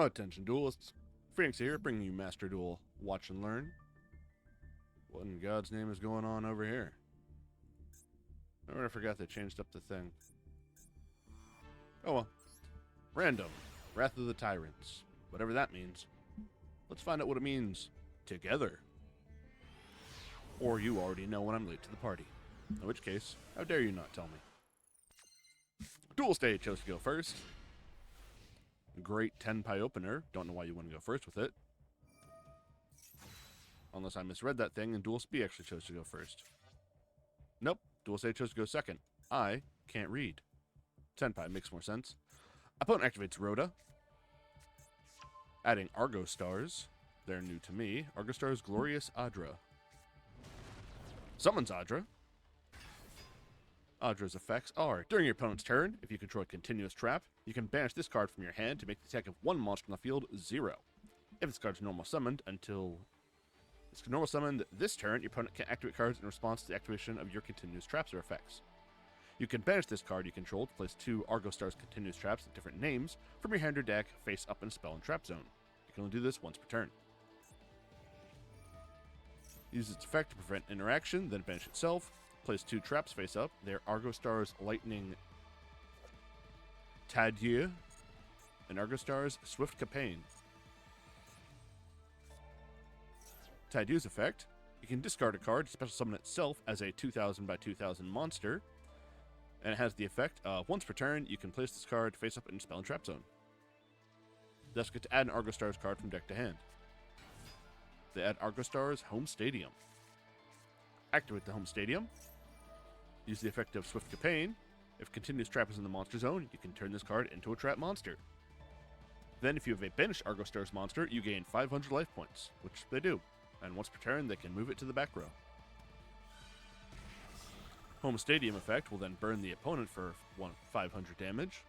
Attention duelists, Phoenix here, bringing you Master Duel Watch and Learn. What in God's name is going on over here? I forgot they changed up the thing. Oh well. Random. Wrath of the Tyrants. Whatever that means. Let's find out what it means together. Or you already know when I'm late to the party. In which case, how dare you not tell me? Duel stage chose to go first. Great 10 pie opener. Don't know why you wouldn't go first with it. Unless I misread that thing and Duel B actually chose to go first. Nope. Duel stage chose to go second. I can't read. 10 pie makes more sense. Opponent activates Rhoda. Adding Argo Stars. They're new to me. Argo Stars Glorious Adra. Summons Adra. Adra's effects are, during your opponent's turn, if you control a continuous trap, you can banish this card from your hand to make the attack of one monster on the field 0. If this card is normal summoned until it's normal summoned this turn, your opponent can activate cards in response to the activation of your continuous traps or effects. You can banish this card you control to place 2 Argo Stars continuous traps with different names from your hand or deck face up in spell and trap zone. You can only do this once per turn. Use its effect to prevent interaction, then banish itself. Place 2 traps face up. They're Argo Stars Lightning Tadieu and Argo Stars Swift Campaign. Tadieu's effect, you can discard a card to special summon itself as a 2000 by 2000 monster, and it has the effect once per turn you can place this card face up in spell and trap zone. Thus get to add an Argo Stars card from deck to hand. They add Argo Stars Home Stadium. Activate the Home Stadium. Use the effect of Swift Campaign. If continuous trap is in the monster zone, you can turn this card into a trap monster. Then if you have a banished Argo Stars monster, you gain 500 life points, which they do. And once per turn, they can move it to the back row. Home Stadium effect will then burn the opponent for 500 damage.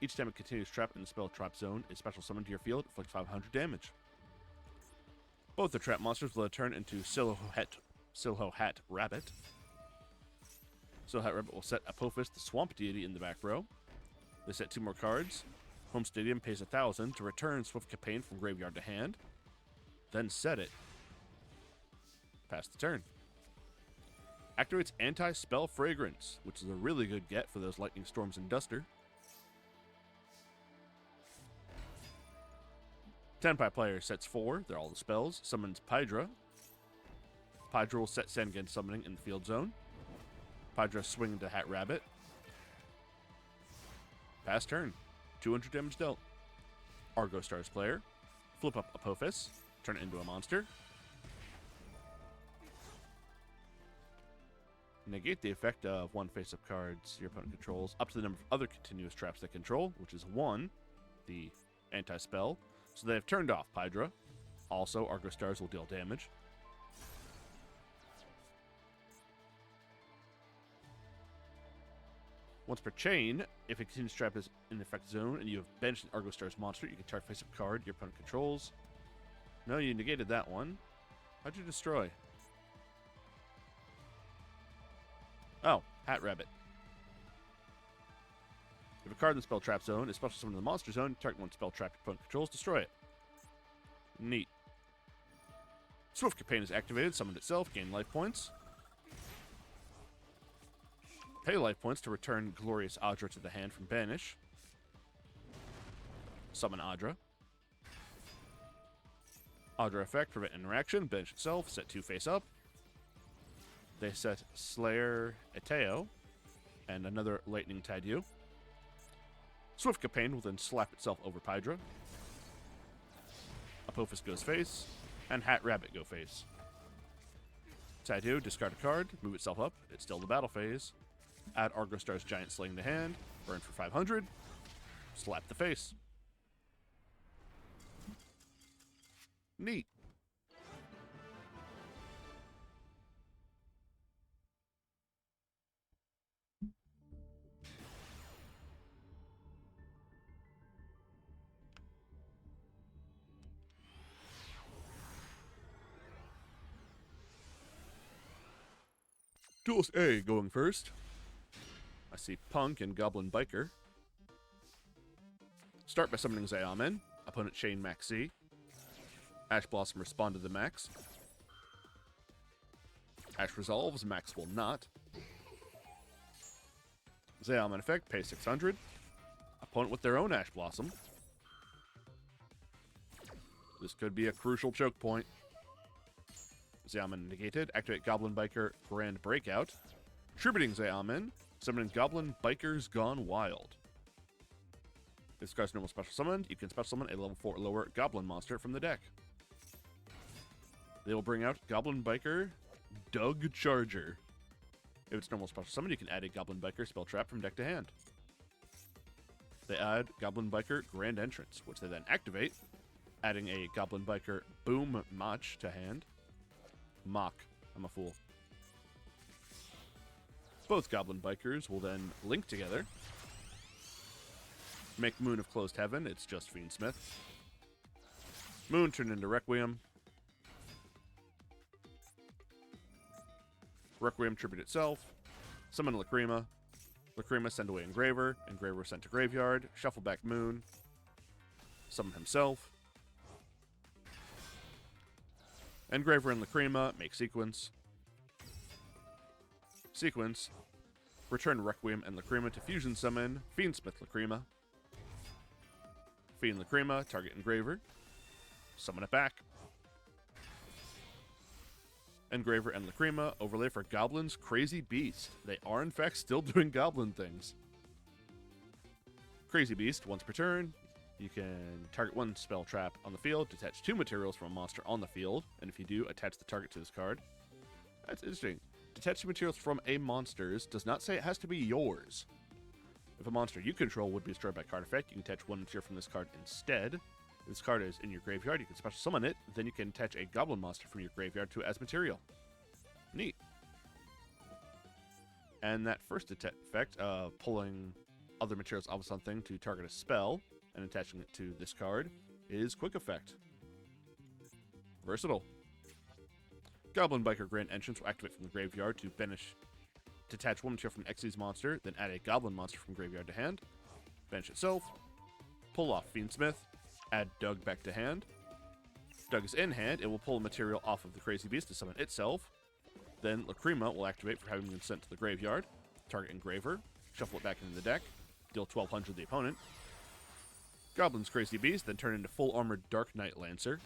Each time a continuous trap in the spell trap zone is special summoned to your field, inflicts 500 damage. Both the trap monsters will turn into Silhouette Rabbit. Silhouette Rabbit will set Apophis, the Swamp Deity, in the back row. They set 2 more cards. Home Stadium pays 1,000 to return Swift Campaign from graveyard to hand. Then set it. Pass the turn. Activates Anti-Spell Fragrance, which is a really good get for those Lightning Storms and Duster. 10 pie player sets 4. They're all the spells. Summons Pydra. Pydra will set Sengen summoning in the field zone. Pydra swing into Hat Rabbit. Pass turn. 200 damage dealt. Argo Stars player. Flip up Apophis. Turn it into a monster. Negate the effect of 1 face-up cards your opponent controls up to the number of other continuous traps they control, which is 1, the anti-spell. So they have turned off Pydra. Also, Argo Stars will deal damage. Once per chain, if a continuous trap is in the effect zone and you have benched an Argo Stars monster, you can target face-up card your opponent controls. No, you negated that one. How'd you destroy? Oh, Hat Rabbit. If a card in the spell trap zone is special summoned in the monster zone, target 1 spell trap your opponent controls, destroy it. Neat. Swift Campaign is activated, summoned itself, gain life points. Pay life points to return Glorious Adra to the hand from banish. Summon Adra. Adra effect, prevent interaction, banish itself, set 2 face up. They set Slayer Eteo and another Lightning Tadieu. Swift Campaign will then slap itself over Pydra. Apophis goes face, and Hat Rabbit go face. Tadieu, discard a card, move itself up, it's still the battle phase. Add Argo Stars Giant Slaying to hand, burn for 500, slap the face. Neat. Duelist A going first. I see Punk and Goblin Biker. Start by summoning Xiamen. Opponent chain max C. Ash Blossom respond to the max. Ash resolves, max will not. Zealman effect, pay 600. Opponent with their own Ash Blossom. This could be a crucial choke point. Zealman negated. Activate Goblin Biker Grand Breakout. Tributing Zealman. Summoning Goblin Bikers Gone Wild. If this card's normal special summoned, you can special summon a level 4 or lower Goblin monster from the deck. They will bring out Goblin Biker Doug Charger. If it's normal special summon, you can add a Goblin Biker spell trap from deck to hand. They add Goblin Biker Grand Entrance, which they then activate, adding a Goblin Biker Boom Mach to hand. Mach. I'm a fool. Both Goblin Bikers will then link together. Make Moon of Closed Heaven. It's just Fiendsmith. Moon turned into Requiem. Requiem tribute itself. Summon Lacrima. Lacrima send away Engraver. Engraver sent to Graveyard. Shuffle back Moon. Summon himself. Engraver and Lacrima make sequence. Sequence. Return Requiem and Lacrima to fusion summon Fiendsmith Lacrima. Fiend Lacrima, target Engraver. Summon it back. Engraver and Lacrima overlay for Goblin's Crazy Beast. They are in fact still doing goblin things. Crazy Beast, once per turn, you can target one spell trap on the field, detach 2 materials from a monster on the field, and if you do, attach the target to this card. That's interesting. Detach 2 materials from a monster's does not say it has to be yours. If a monster you control would be destroyed by card effect, you can attach 1 material from this card instead. If this card is in your graveyard, you can special summon it, then you can attach a goblin monster from your graveyard to it as material. Neat. And that first effect, pulling other materials off of something to target a spell and attaching it to this card, is quick effect. Versatile. Goblin Biker Grand Entrance will activate from the graveyard to banish, detach 1 material from Xyz's monster, then add a goblin monster from graveyard to hand. Banish itself. Pull off Fiendsmith. Add Doug back to hand. Doug is in hand. It will pull a material off of the Crazy Beast to summon itself. Then Lacrima will activate for having been sent to the graveyard. Target Engraver. Shuffle it back into the deck. Deal 1200 to the opponent. Goblin's Crazy Beast then turn into full armored Dark Knight Lancer.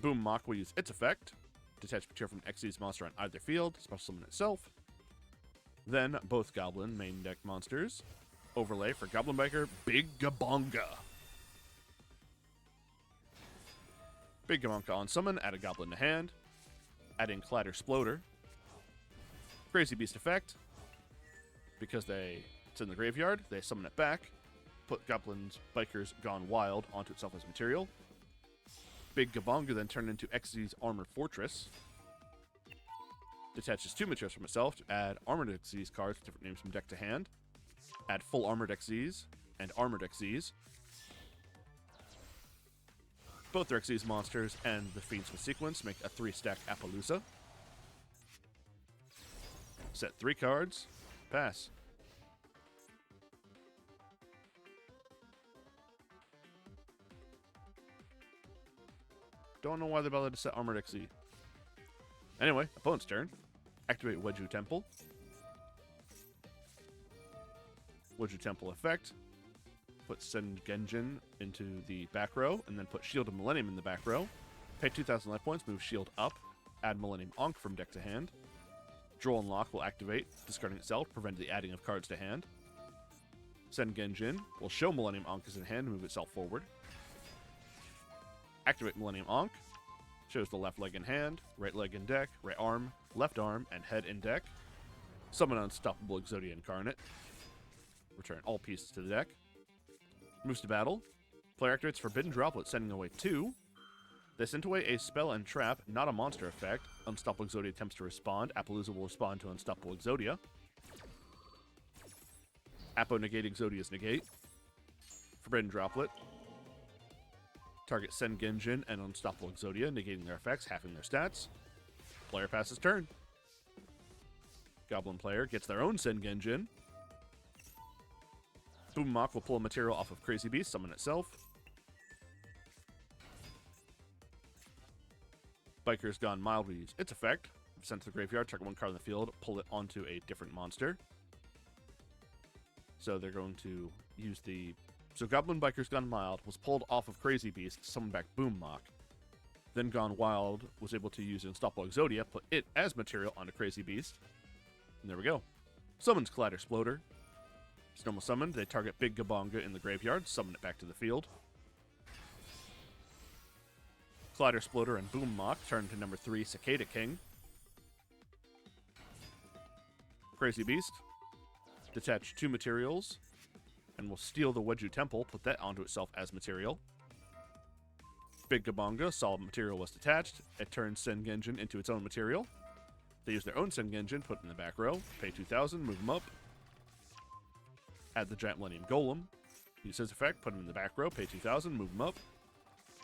Boom Mach will use its effect. Detach material from Xyz's monster on either field. Special summon itself. Then both Goblin main deck monsters. Overlay for Goblin Biker Big Gabonga. Big Gabonga on summon, add a Goblin to hand. Adding Clatter Sploder. Crazy Beast effect. Because it's in the graveyard, they summon it back. Put Goblin's Bikers Gone Wild onto itself as material. Big Gabonga then turned into Xyz's Armored Fortress. Detaches 2 materials from itself to add Armored Xyz cards with different names from deck to hand. Add full Armored Xyz and Armored Xyz. Both their Xyz monsters and the Fiendsmith sequence make a 3-stack Appaloosa. Set 3 cards. Pass. Don't know why they're about to set Armored Xyz. Anyway, opponent's turn. Activate Wedju Temple. Wedju Temple effect. Put Send Genjin into the back row, and then put Shield of Millennium in the back row. Pay 2,000 life points, move Shield up. Add Millennium Ankh from deck to hand. Droll and Lock will activate, discarding itself, prevent the adding of cards to hand. Send Genjin will show Millennium Ankh is in hand and move itself forward. Activate Millennium Ankh. Shows the left leg in hand, right leg in deck, right arm, left arm, and head in deck. Summon Unstoppable Exodia Incarnate. Return all pieces to the deck. Moves to battle. Player activates Forbidden Droplet, sending away 2. They sent away a spell and trap, not a monster effect. Unstoppable Exodia attempts to respond. Appaloosa will respond to Unstoppable Exodia. Appo negate Exodia's negate. Forbidden Droplet. Target Send Genjin and Unstoppable Exodia, negating their effects, halving their stats. Player passes turn. Goblin player gets their own Send Genjin. Boom Mock will pull a material off of Crazy Beast, summon itself. Biker's Gone Mild will use its effect. Sent to the graveyard, target one card on the field, pull it onto a different monster. So they're going to use the... So Goblin Biker's Gone Mild was pulled off of Crazy Beast, summoned back Boom Mock. Then Gone Wild was able to use Unstoppable Exodia, put it as material onto Crazy Beast. And there we go. Summons Collider Exploder. It's normal summoned. They target Big Gabonga in the graveyard, summon it back to the field. Collider Exploder and Boom Mock turn to number 3, Cicada King. Crazy Beast. Detach 2 materials. And will steal the Wedju Temple, put that onto itself as material. Big Gabonga, solid material was detached. It turns Sengenjin into its own material. They use their own Sengenjin, put it in the back row. Pay 2,000, move them up. Add the Giant Millennium Golem. Use his effect, put him in the back row. Pay 2,000, move him up.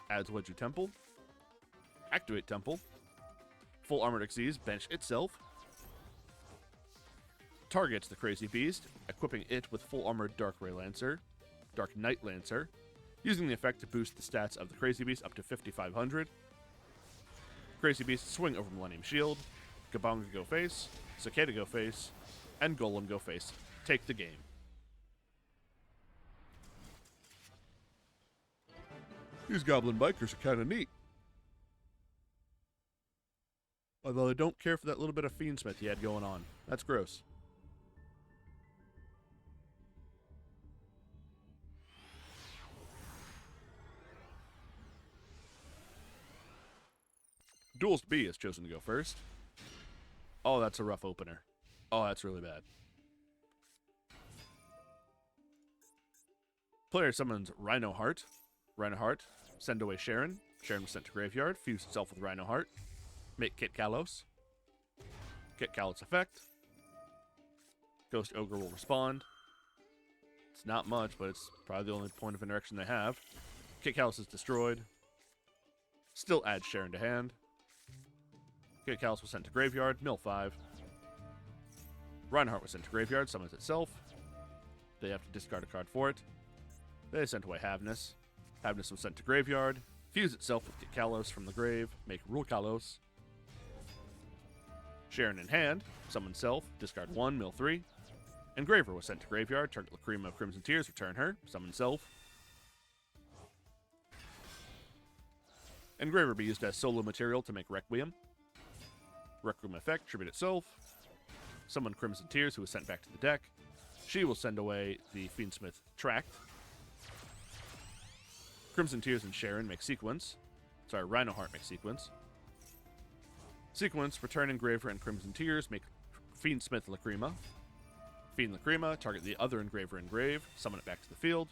Adds Wedju Temple. Activate Temple. Full Armored Xyz, bench itself. Targets the Crazy Beast, equipping it with full armored Dark Knight Lancer, using the effect to boost the stats of the Crazy Beast up to 5,500. Crazy Beast swing over Millennium Shield, Gabonga go face, Cicada go face, and Golem go face. Take the game. These Goblin Bikers are kind of neat. Although I don't care for that little bit of Fiendsmith he had going on. That's gross. Duelist B is chosen to go first. Oh, that's a rough opener. Oh, that's really bad. Player summons Rhino Heart. Rhino Heart, send away Sharon. Sharon was sent to graveyard. Fuse itself with Rhino Heart. Make Kit Kalos. Kit Kalos effect. Ghost Ogre will respond. It's not much, but it's probably the only point of interaction they have. Kit Kalos is destroyed. Still adds Sharon to hand. Kit Kalos was sent to graveyard, mill 5. Reinhardt was sent to graveyard, summons itself. They have to discard a card for it. They sent away Havness. Havness was sent to graveyard, fuse itself with Kit Kalos from the grave, make Rule Kalos. Sharon in hand, summon self, discard 1, mill 3. Engraver was sent to graveyard, target Lacrima of Crimson Tears, return her, summon self. Engraver be used as solo material to make Requiem. Requiem effect, tribute itself. Summon Crimson Tears, who was sent back to the deck. She will send away the Fiendsmith Tract. Crimson Tears and Sharon make Sequence. Sorry, Rhino Heart make Sequence. Sequence, return Engraver and Crimson Tears, make Fiendsmith Lacrima. Fiend Lacrima, target the other Engraver engrave, summon it back to the field.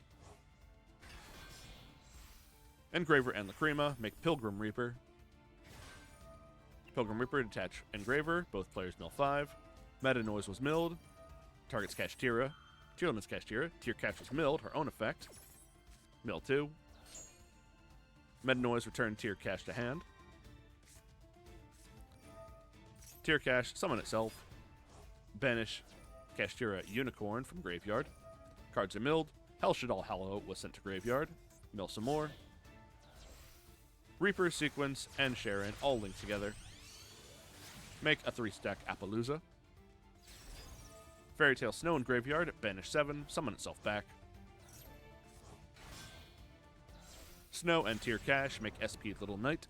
Engraver and Lacrima, make Pilgrim Reaper. Pilgrim Reaper, detach Engraver, both players mill 5. Meta Noise was milled, targets Kashtira. Tearlaments Kashtira, Tear Cash was milled, her own effect. Mill 2. Meta Noise, return Tear Cash to hand. Tear Cash, summon itself. Banish Kashtira Unicorn from graveyard. Cards are milled. Hellshadal Hallow was sent to graveyard. Mill some more. Reaper, Sequence, and Sharon all linked together. Make a 3-stack Appaloosa. Fairy Tale Snow in graveyard, banish 7, summon itself back. Snow and Tear Cash make SP Little Knight.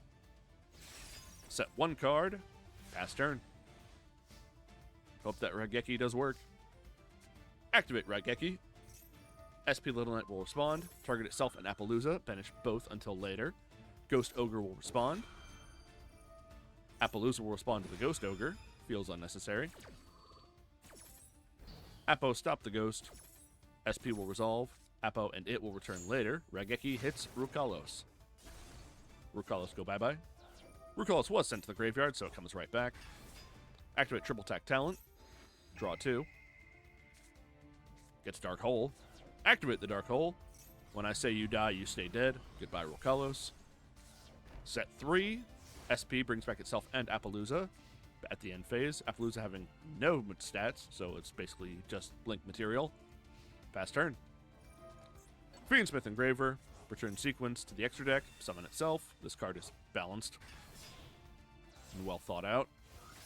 Set 1 card. Pass turn. Hope that Raigeki does work. Activate Raigeki. SP Little Knight will respond. Target itself and Appaloosa. Banish both until later. Ghost Ogre will respond. Appaloosa will respond to the Ghost Ogre. Feels unnecessary. Appo stop the Ghost. SP will resolve. Appo and it will return later. Raigeki hits Rukalos. Rukalos go bye-bye. Rukalos was sent to the graveyard, so it comes right back. Activate Triple Tack Talent. Draw 2. Gets Dark Hole. Activate the Dark Hole. When I say you die, you stay dead. Goodbye, Rukalos. Set 3. SP brings back itself and Appaloosa at the end phase. Appaloosa having no stats, so it's basically just blink material. Pass turn. Fiendsmith Engraver. Return sequence to the extra deck. Summon itself. This card is balanced and well thought out.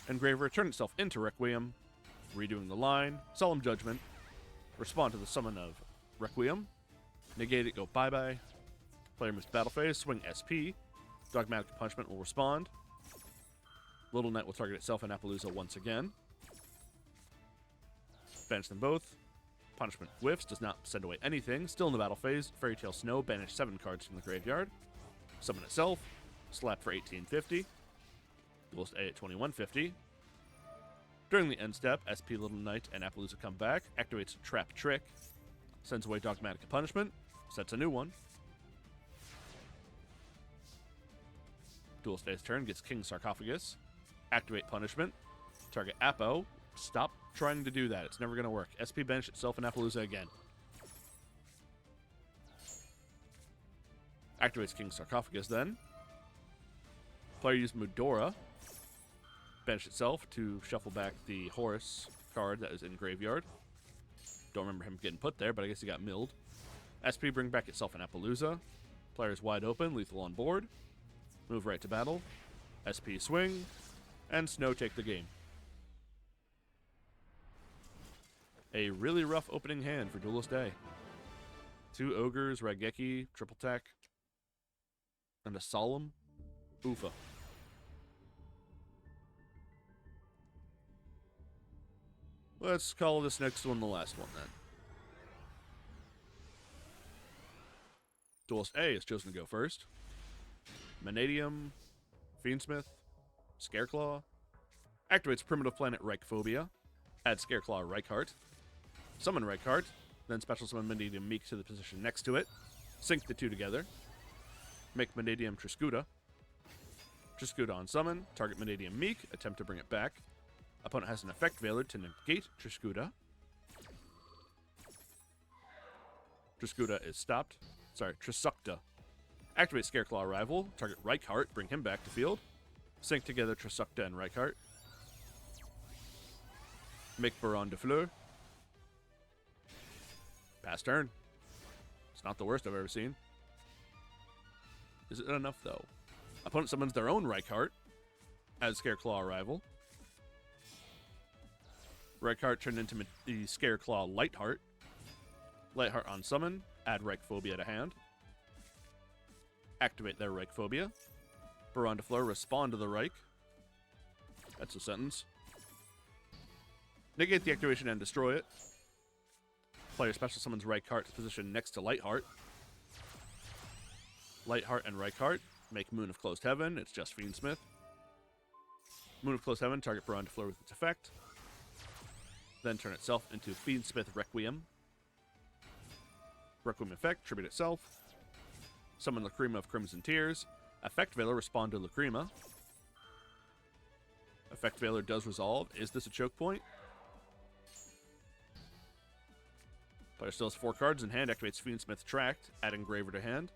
Engraver. Turn itself into Requiem. Redoing the line. Solemn Judgment. Respond to the summon of Requiem. Negate it. Go bye-bye. Player moves to battle phase. Swing SP. Dogmatic Punishment will respond. Little Knight will target itself and Appaloosa once again. Banish them both. Punishment whiffs, does not send away anything. Still in the battle phase. Fairy Tale Snow, banish 7 cards from the graveyard. Summon itself. Slap for 1850. Duelist A at 2150. During the end step, SP Little Knight and Appaloosa come back. Activates Trap Trick. Sends away Dogmatic Punishment. Sets a new one. Duelist A's turn gets King Sarcophagus. Activate Punishment. Target Appo. Stop trying to do that. It's never going to work. SP banish itself and Appaloosa again. Activates King Sarcophagus then. Player uses Mudora. Banish itself to shuffle back the Horus card that is in graveyard. Don't remember him getting put there, but I guess he got milled. SP bring back itself and Appaloosa. Player's wide open, lethal on board. Move right to battle. SP swing. And Snow take the game. A really rough opening hand for Duelist A. 2 Ogres, Raigeki, triple tech, and a Solemn. Oofa. Let's call this next one the last one then. Duelist A is chosen to go first. Manadium, Fiendsmith, Scareclaw. Activates Primitive Planet Reichphobia. Add Scareclaw Reichardt. Summon Reichardt. Then special summon Manadium Meek to the position next to it. Sync the 2 together. Make Manadium Triscuda. Triscuda on summon. Target Manadium Meek. Attempt to bring it back. Opponent has an effect Veiler to negate Triscuda. Triscuda is stopped. Sorry, Trisukta. Activate Scareclaw Rival. Target Reichardt. Bring him back to field. Sync together Trisukta and Reichardt. Make Baron de Fleur. Pass turn. It's not the worst I've ever seen. Is it enough, though? Opponent summons their own Reichardt. As Scareclaw Rival. Reichardt turned into the Scareclaw Lightheart. Lightheart on summon. Add Reichphobia to hand. Activate their Reichphobia. Baron de Fleur, respond to the Reich. That's a sentence. Negate the activation and destroy it. Player special summons Reichardt to position next to Lightheart. Lightheart and Reichardt make Moon of Closed Heaven. It's just Fiendsmith. Moon of Closed Heaven, target Baron de Fleur with its effect. Then turn itself into Fiendsmith Requiem. Requiem effect, tribute itself. Summon Lacrima of Crimson Tears. Effect Veiler, respond to Lacrima. Effect Veiler does resolve. Is this a choke point? Player still has 4 cards in hand. Activates Fiendsmith Tract, add Engraver to hand.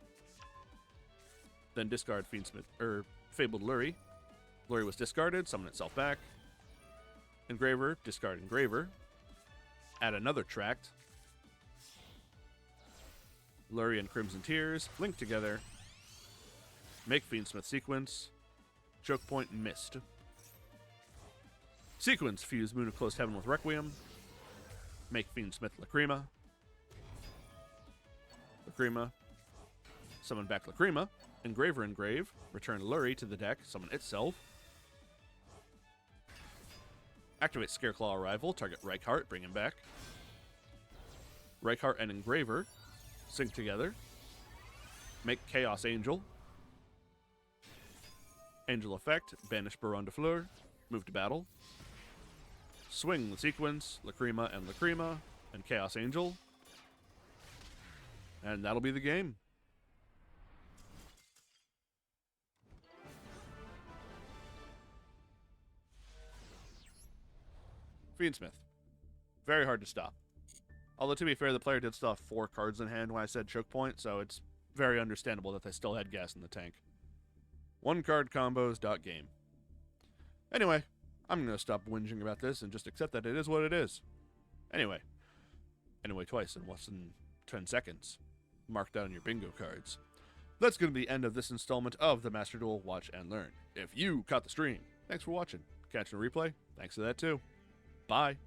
Then discard Fabled Lurie. Lurie was discarded. Summon itself back. Engraver, discard Engraver. Add another Tract. Lurie and Crimson Tears link together. Make Fiendsmith Sequence. Choke point missed. Sequence, fuse Moon of Closed Heaven with Requiem. Make Fiendsmith Lacrima. Lacrima. Summon back Lacrima. Engraver engrave. Return Lurie to the deck. Summon itself. Activate Scareclaw Rival. Target Reichardt. Bring him back. Reichardt and Engraver sync together. Make Chaos Angel. Angel effect. Banish Baron de Fleur. Move to battle. Swing the sequence. Lacrima and Chaos Angel. And that'll be the game. Fiendsmith. Very hard to stop. Although, to be fair, the player did still have 4 cards in hand when I said choke point, so it's very understandable that they still had gas in the tank. 1 card combos, .game. Anyway, I'm going to stop whinging about this and just accept that it is what it is. Anyway twice in less than 10 seconds. marked down on your bingo cards. That's going to be the end of this installment of the Master Duel Watch and Learn. If you caught the stream, thanks for watching. Catching a replay, thanks to that too. Bye.